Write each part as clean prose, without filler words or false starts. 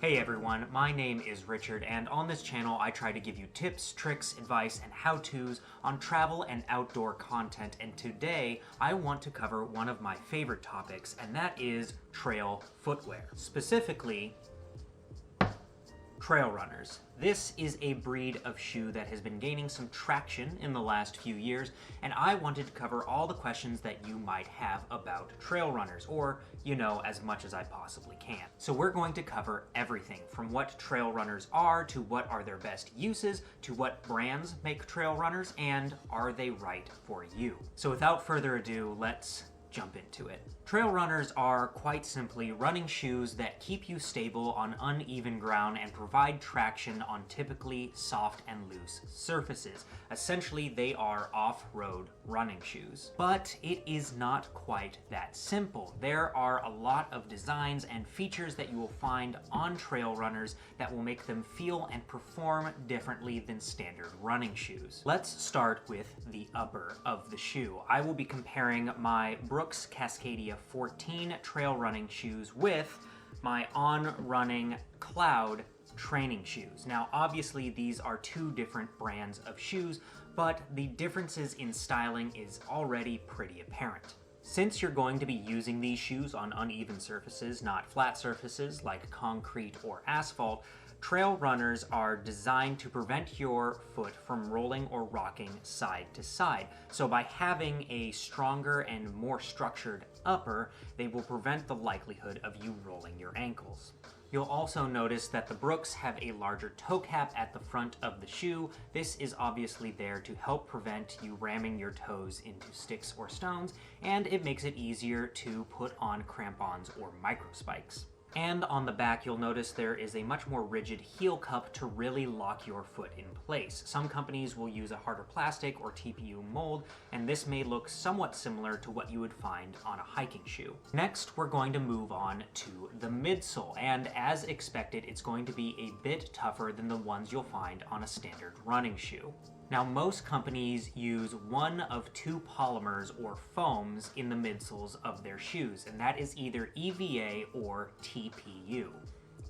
Hey everyone, my name is Richard, and on this channel I try to give you tips, tricks, advice, and how-tos on travel and outdoor content, and today I want to cover one of my favorite topics, and that is trail footwear. Specifically, trail runners. This is a breed of shoe that has been gaining some traction in the last few years, and I wanted to cover all the questions that you might have about trail runners, or, as much as I possibly can. So we're going to cover everything from what trail runners are, to what are their best uses, to what brands make trail runners, and are they right for you? So without further ado, let's jump into it. Trail runners are quite simply running shoes that keep you stable on uneven ground and provide traction on typically soft and loose surfaces. Essentially, they are off-road running shoes. But it is not quite that simple. There are a lot of designs and features that you will find on trail runners that will make them feel and perform differently than standard running shoes. Let's start with the upper of the shoe. I will be comparing my Brooks Cascadia 14 trail running shoes with my On Running Cloud training shoes. Now, obviously, these are two different brands of shoes, but the differences in styling is already pretty apparent. Since you're going to be using these shoes on uneven surfaces, not flat surfaces like concrete or asphalt, trail runners are designed to prevent your foot from rolling or rocking side to side. So by having a stronger and more structured upper, they will prevent the likelihood of you rolling your ankles. You'll also notice that the Brooks have a larger toe cap at the front of the shoe. This is obviously there to help prevent you ramming your toes into sticks or stones, and it makes it easier to put on crampons or micro spikes. And on the back, you'll notice there is a much more rigid heel cup to really lock your foot in place. Some companies will use a harder plastic or TPU mold, and this may look somewhat similar to what you would find on a hiking shoe. Next, we're going to move on to the midsole, and as expected, it's going to be a bit tougher than the ones you'll find on a standard running shoe. Now, most companies use one of two polymers or foams in the midsoles of their shoes, and that is either EVA or TPU.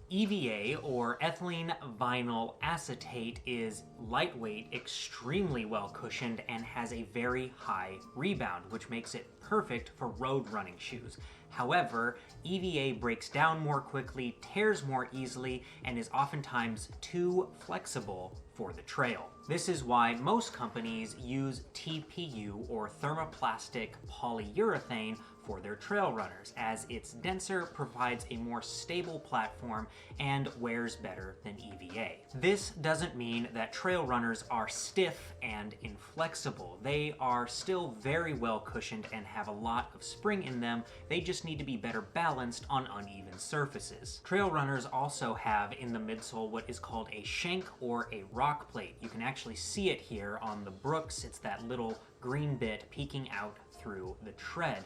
EVA, or ethylene vinyl acetate, is lightweight, extremely well cushioned, and has a very high rebound, which makes it perfect for road running shoes. However, EVA breaks down more quickly, tears more easily, and is oftentimes too flexible for the trail. This is why most companies use TPU, or thermoplastic polyurethane, for their trail runners, as it's denser, provides a more stable platform, and wears better than EVA. This doesn't mean that trail runners are stiff and inflexible. They are still very well cushioned and have a lot of spring in them. They just need to be better balanced on uneven surfaces. Trail runners also have in the midsole what is called a shank or a rock plate. You can actually see it here on the Brooks. It's that little green bit peeking out through the tread.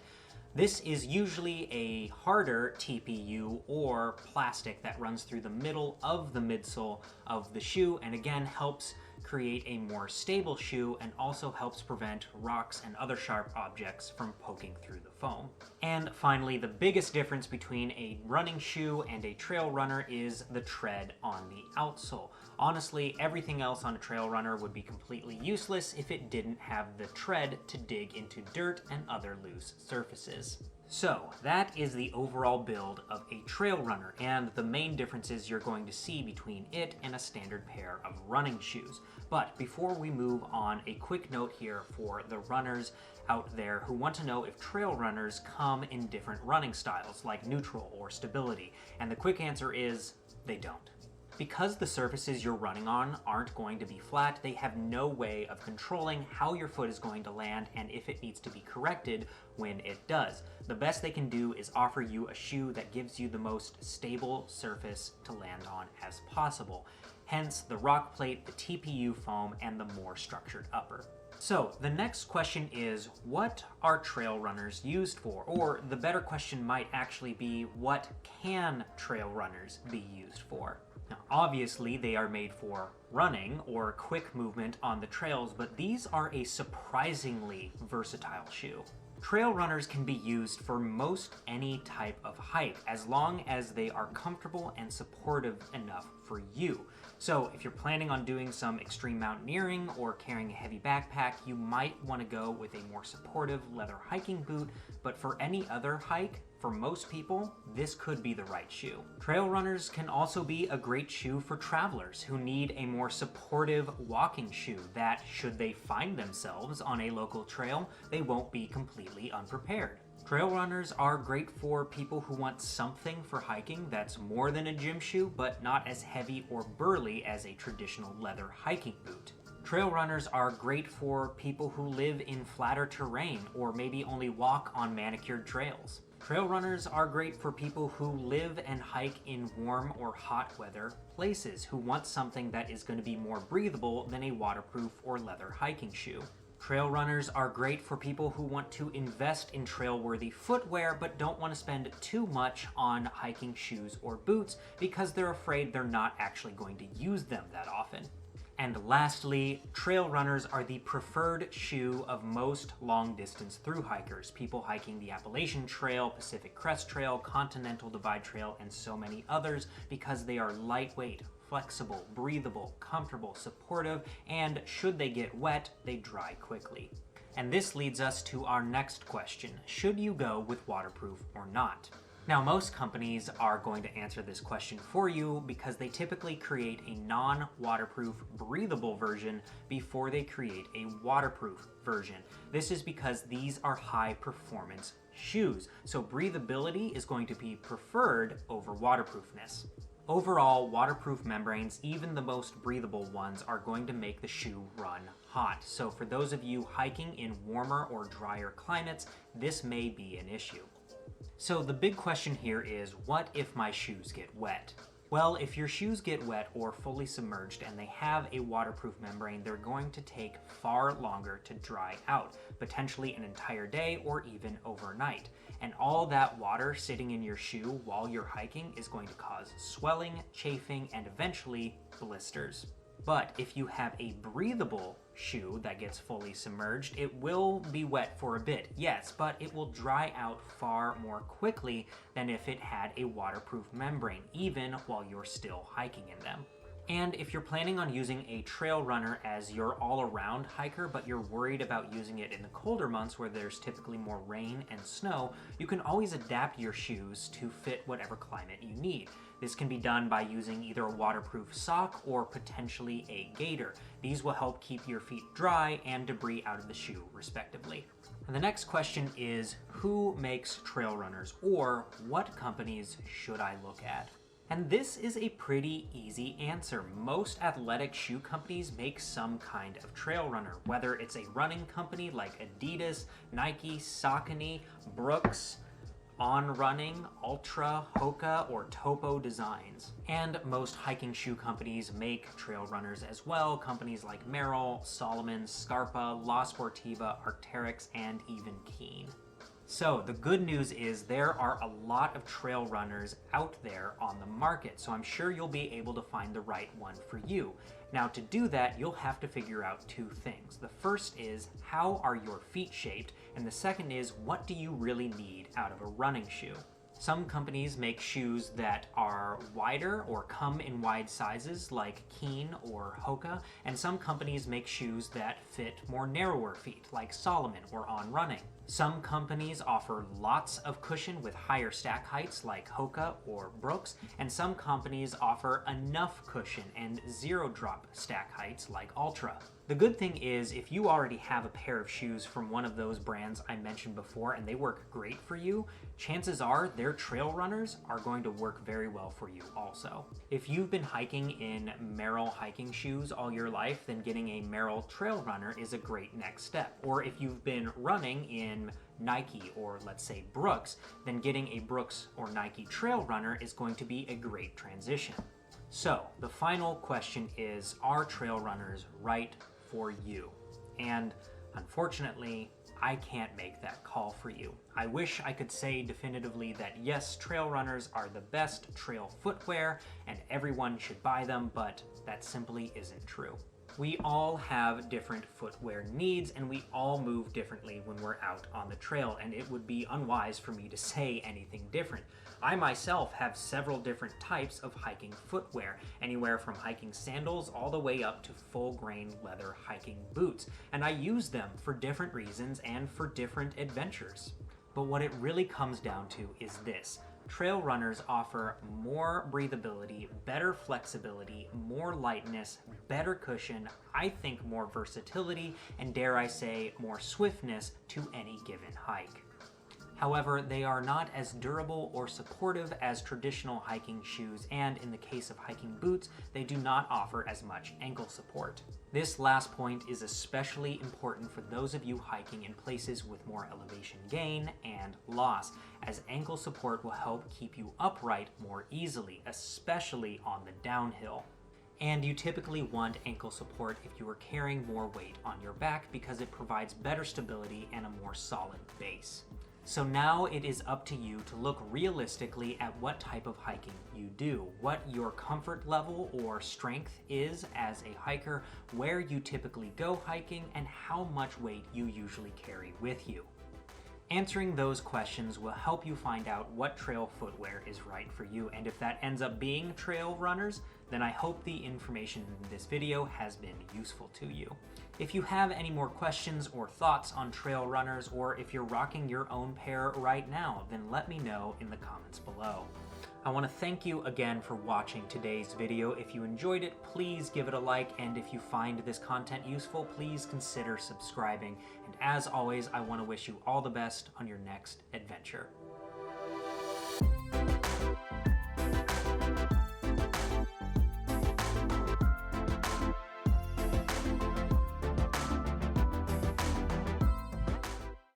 This is usually a harder TPU or plastic that runs through the middle of the midsole of the shoe, and again helps create a more stable shoe and also helps prevent rocks and other sharp objects from poking through the foam. And finally, the biggest difference between a running shoe and a trail runner is the tread on the outsole. Honestly, everything else on a trail runner would be completely useless if it didn't have the tread to dig into dirt and other loose surfaces. So that is the overall build of a trail runner and the main differences you're going to see between it and a standard pair of running shoes. But before we move on, a quick note here for the runners out there who want to know if trail runners come in different running styles like neutral or stability, and the quick answer is they don't. Because the surfaces you're running on aren't going to be flat, they have no way of controlling how your foot is going to land and if it needs to be corrected when it does. The best they can do is offer you a shoe that gives you the most stable surface to land on as possible. Hence the rock plate, the TPU foam, and the more structured upper. So the next question is, what are trail runners used for? Or the better question might actually be, what can trail runners be used for? Now, obviously, they are made for running or quick movement on the trails, but these are a surprisingly versatile shoe. Trail runners can be used for most any type of hike as long as they are comfortable and supportive enough for you. So if you're planning on doing some extreme mountaineering or carrying a heavy backpack, you might want to go with a more supportive leather hiking boot, but for any other hike, for most people, this could be the right shoe. Trail runners can also be a great shoe for travelers who need a more supportive walking shoe that, should they find themselves on a local trail, they won't be completely unprepared. Trail runners are great for people who want something for hiking that's more than a gym shoe, but not as heavy or burly as a traditional leather hiking boot. Trail runners are great for people who live in flatter terrain or maybe only walk on manicured trails. Trail runners are great for people who live and hike in warm or hot weather places who want something that is going to be more breathable than a waterproof or leather hiking shoe. Trail runners are great for people who want to invest in trail-worthy footwear but don't want to spend too much on hiking shoes or boots because they're afraid they're not actually going to use them that often. And lastly, trail runners are the preferred shoe of most long-distance thru hikers, people hiking the Appalachian Trail, Pacific Crest Trail, Continental Divide Trail, and so many others because they are lightweight, flexible, breathable, comfortable, supportive, and should they get wet, they dry quickly. And this leads us to our next question. Should you go with waterproof or not? Now, most companies are going to answer this question for you because they typically create a non-waterproof, breathable version before they create a waterproof version. This is because these are high-performance shoes, so breathability is going to be preferred over waterproofness. Overall, waterproof membranes, even the most breathable ones, are going to make the shoe run hot. So for those of you hiking in warmer or drier climates, this may be an issue. So the big question here is, what if my shoes get wet? Well, if your shoes get wet or fully submerged and they have a waterproof membrane, they're going to take far longer to dry out, potentially an entire day or even overnight. And all that water sitting in your shoe while you're hiking is going to cause swelling, chafing, and eventually blisters. But if you have a breathable shoe that gets fully submerged, it will be wet for a bit, yes, but it will dry out far more quickly than if it had a waterproof membrane, even while you're still hiking in them. And if you're planning on using a trail runner as your all-around hiker, but you're worried about using it in the colder months where there's typically more rain and snow, you can always adapt your shoes to fit whatever climate you need. This can be done by using either a waterproof sock or potentially a gaiter. These will help keep your feet dry and debris out of the shoe, respectively. And the next question is, who makes trail runners, or what companies should I look at? And this is a pretty easy answer. Most athletic shoe companies make some kind of trail runner, whether it's a running company like Adidas, Nike, Saucony, Brooks, On Running, Ultra, Hoka, or Topo Designs. And most hiking shoe companies make trail runners as well. Companies like Merrell, Salomon, Scarpa, La Sportiva, Arc'teryx, and even Keen. So the good news is there are a lot of trail runners out there on the market, so I'm sure you'll be able to find the right one for you. Now, to do that, you'll have to figure out two things. The first is, how are your feet shaped? And the second is, what do you really need out of a running shoe? Some companies make shoes that are wider or come in wide sizes like Keen or Hoka, and some companies make shoes that fit more narrower feet like Salomon or On Running. Some companies offer lots of cushion with higher stack heights like Hoka or Brooks, and some companies offer enough cushion and zero drop stack heights like Ultra. The good thing is, if you already have a pair of shoes from one of those brands I mentioned before and they work great for you, chances are their trail runners are going to work very well for you also. If you've been hiking in Merrell hiking shoes all your life, then getting a Merrell trail runner is a great next step. Or if you've been running in Nike or let's say Brooks, then getting a Brooks or Nike trail runner is going to be a great transition. So the final question is, are trail runners right for you? And unfortunately, I can't make that call for you. I wish I could say definitively that yes, trail runners are the best trail footwear and everyone should buy them, but that simply isn't true. We all have different footwear needs, and we all move differently when we're out on the trail, and it would be unwise for me to say anything different. I myself have several different types of hiking footwear, anywhere from hiking sandals all the way up to full-grain leather hiking boots, and I use them for different reasons and for different adventures. But what it really comes down to is this. Trail runners offer more breathability, better flexibility, more lightness, better cushion, I think more versatility, and dare I say, more swiftness to any given hike. However, they are not as durable or supportive as traditional hiking shoes, and in the case of hiking boots, they do not offer as much ankle support. This last point is especially important for those of you hiking in places with more elevation gain and loss, as ankle support will help keep you upright more easily, especially on the downhill. And you typically want ankle support if you are carrying more weight on your back because it provides better stability and a more solid base. So now it is up to you to look realistically at what type of hiking you do, what your comfort level or strength is as a hiker, where you typically go hiking, and how much weight you usually carry with you. Answering those questions will help you find out what trail footwear is right for you, and if that ends up being trail runners, then I hope the information in this video has been useful to you. If you have any more questions or thoughts on trail runners, or if you're rocking your own pair right now, then let me know in the comments below. I want to thank you again for watching today's video. If you enjoyed it, please give it a like, and if you find this content useful, please consider subscribing. And as always, I want to wish you all the best on your next adventure.